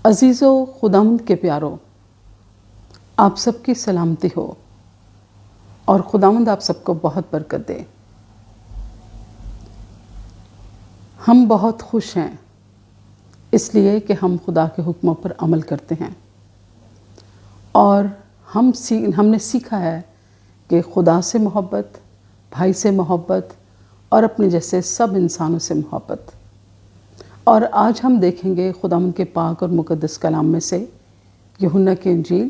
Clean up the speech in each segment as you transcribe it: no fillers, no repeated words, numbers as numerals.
عزیزو خداوند کے پیارو، آپ سب کی سلامتی ہو اور خداوند آپ سب کو بہت برکت دے۔ ہم بہت خوش ہیں اس لیے کہ ہم خدا کے حکموں پر عمل کرتے ہیں، اور ہم نے سیکھا ہے کہ خدا سے محبت، بھائی سے محبت اور اپنے جیسے سب انسانوں سے محبت۔ اور آج ہم دیکھیں گے خداوند کے پاک اور مقدس کلام میں سے یوحنا کی انجیل،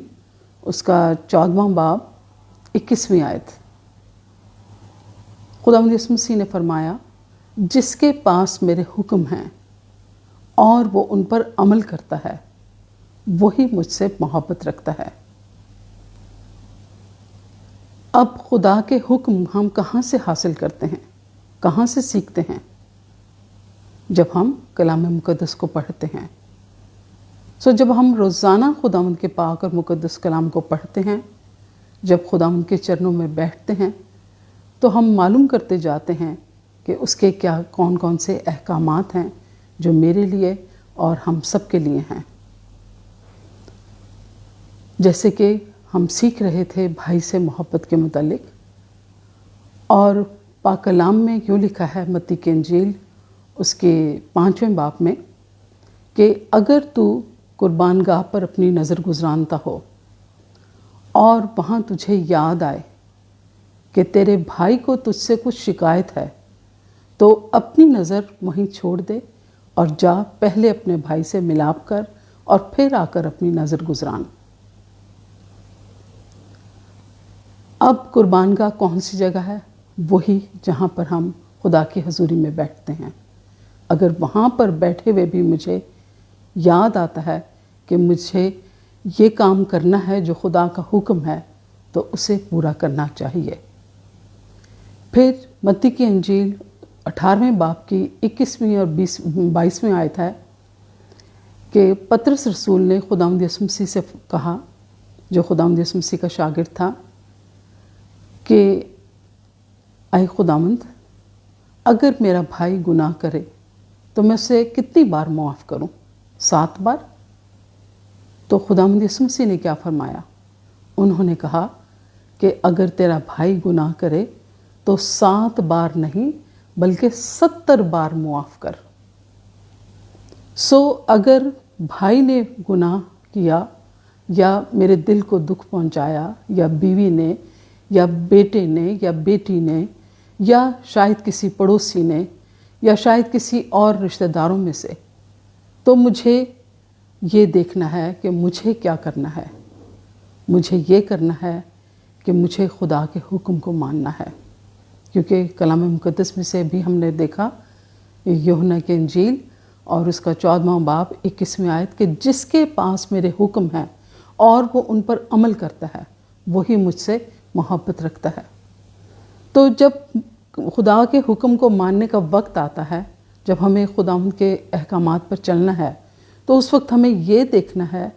اس کا 14واں باب 21ویں آیت۔ خداوند یسوع مسیح نے فرمایا، جس کے پاس میرے حکم ہیں اور وہ ان پر عمل کرتا ہے وہی مجھ سے محبت رکھتا ہے۔ اب خدا کے حکم ہم کہاں سے حاصل کرتے ہیں، کہاں سے سیکھتے ہیں؟ جب ہم کلام مقدس کو پڑھتے ہیں۔ جب ہم روزانہ خداوند کے پاک اور مقدس کلام کو پڑھتے ہیں، جب خداوند کے چرنوں میں بیٹھتے ہیں، تو ہم معلوم کرتے جاتے ہیں کہ اس کے کون سے احکامات ہیں جو میرے لیے اور ہم سب کے لیے ہیں۔ جیسے کہ ہم سیکھ رہے تھے بھائی سے محبت کے متعلق، اور پاک کلام میں یوں لکھا ہے متی کی انجیل اس کے 5ویں باب میں کہ اگر تو قربان گاہ پر اپنی نظر گزرانتا ہو اور وہاں تجھے یاد آئے کہ تیرے بھائی کو تجھ سے کچھ شکایت ہے، تو اپنی نظر وہیں چھوڑ دے اور جا پہلے اپنے بھائی سے ملاپ کر اور پھر آ کر اپنی نظر گزران۔ اب قربان گاہ کون سی جگہ ہے؟ وہی جہاں پر ہم خدا کی حضوری میں بیٹھتے ہیں۔ اگر وہاں پر بیٹھے ہوئے بھی مجھے یاد آتا ہے کہ مجھے یہ کام کرنا ہے جو خدا کا حکم ہے، تو اسے پورا کرنا چاہیے۔ پھر متی کی انجیل 18ویں باب کی 21ویں اور 22ویں آیت ہے کہ پطرس رسول نے خداوند یسوع مسیح سے کہا، جو خداوند یسوع مسیح کا شاگرد تھا، کہ اے خداوند، اگر میرا بھائی گناہ کرے تو میں اسے کتنی بار معاف کروں؟ 7 بار؟ تو خداوند یسوع مسیح نے کیا فرمایا؟ انہوں نے کہا کہ اگر تیرا بھائی گناہ کرے تو 7 بار نہیں بلکہ 70 بار معاف کر۔ اگر بھائی نے گناہ کیا یا میرے دل کو دکھ پہنچایا، یا بیوی نے یا بیٹے نے یا بیٹی نے یا شاید کسی پڑوسی نے یا شاید کسی اور رشتہ داروں میں سے، تو مجھے یہ دیکھنا ہے کہ مجھے کیا کرنا ہے۔ مجھے یہ کرنا ہے کہ مجھے خدا کے حکم کو ماننا ہے، کیونکہ کلام مقدس میں سے بھی ہم نے دیکھا یوحنا کی انجیل اور اس کا 14واں باب 21ویں آیت کہ جس کے پاس میرے حکم ہیں اور وہ ان پر عمل کرتا ہے وہی مجھ سے محبت رکھتا ہے۔ تو جب خدا کے حکم کو ماننے کا وقت آتا ہے، جب ہمیں خداوند کے احکامات پر چلنا ہے، تو اس وقت ہمیں یہ دیکھنا ہے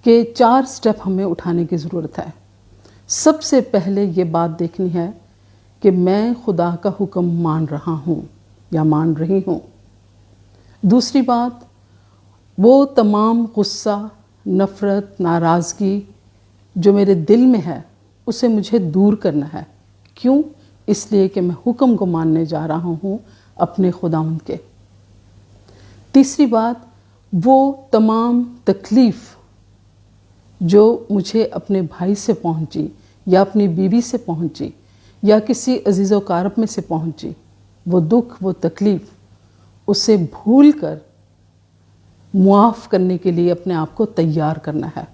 کہ 4 سٹیپ ہمیں اٹھانے کی ضرورت ہے۔ سب سے پہلے یہ بات دیکھنی ہے کہ میں خدا کا حکم مان رہا ہوں یا مان رہی ہوں۔ دوسری بات، وہ تمام غصہ، نفرت، ناراضگی جو میرے دل میں ہے اسے مجھے دور کرنا ہے۔ کیوں؟ اس لیے کہ میں حکم کو ماننے جا رہا ہوں اپنے خداوند کے۔ تیسری بات، وہ تمام تکلیف جو مجھے اپنے بھائی سے پہنچی یا اپنی بیوی سے پہنچی یا کسی عزیز و اقارب میں سے پہنچی، وہ دکھ، وہ تکلیف، اسے بھول کر معاف کرنے کے لیے اپنے آپ کو تیار کرنا ہے،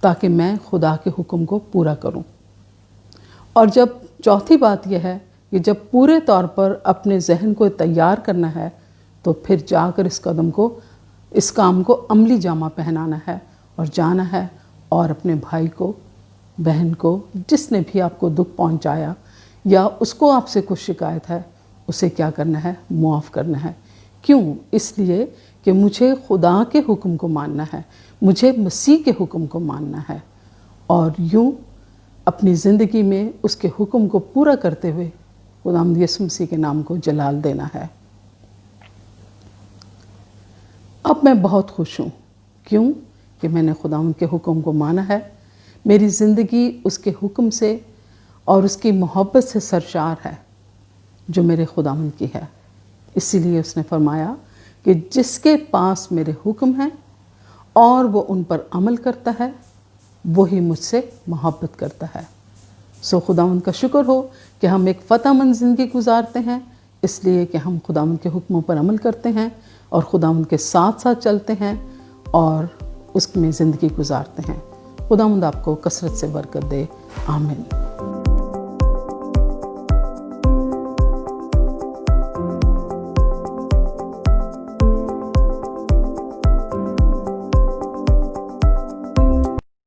تاکہ میں خدا کے حکم کو پورا کروں۔ اور جب چوتھی بات یہ ہے کہ جب پورے طور پر اپنے ذہن کو تیار کرنا ہے، تو پھر جا کر اس کام کو عملی جامہ پہنانا ہے اور جانا ہے اور اپنے بھائی کو، بہن کو، جس نے بھی آپ کو دکھ پہنچایا یا اس کو آپ سے کچھ شکایت ہے، اسے کیا کرنا ہے؟ معاف کرنا ہے۔ کیوں؟ اس لیے کہ مجھے خدا کے حکم کو ماننا ہے، مجھے مسیح کے حکم کو ماننا ہے، اور یوں اپنی زندگی میں اس کے حکم کو پورا کرتے ہوئے خداوند یسوع مسیح کے نام کو جلال دینا ہے۔ اب میں بہت خوش ہوں کیوں کہ میں نے خداوند کے حکم کو مانا ہے، میری زندگی اس کے حکم سے اور اس کی محبت سے سرشار ہے جو میرے خداوند کی ہے۔ اسی لیے اس نے فرمایا کہ جس کے پاس میرے حکم ہیں اور وہ ان پر عمل کرتا ہے وہی مجھ سے محبت کرتا ہے۔ خداوند کا شکر ہو کہ ہم ایک فتح مند زندگی گزارتے ہیں، اس لیے کہ ہم خداوند کے حکموں پر عمل کرتے ہیں اور خداوند کے ساتھ ساتھ چلتے ہیں اور اس میں زندگی گزارتے ہیں۔ خداوند آپ کو کثرت سے برکت دے، آمین۔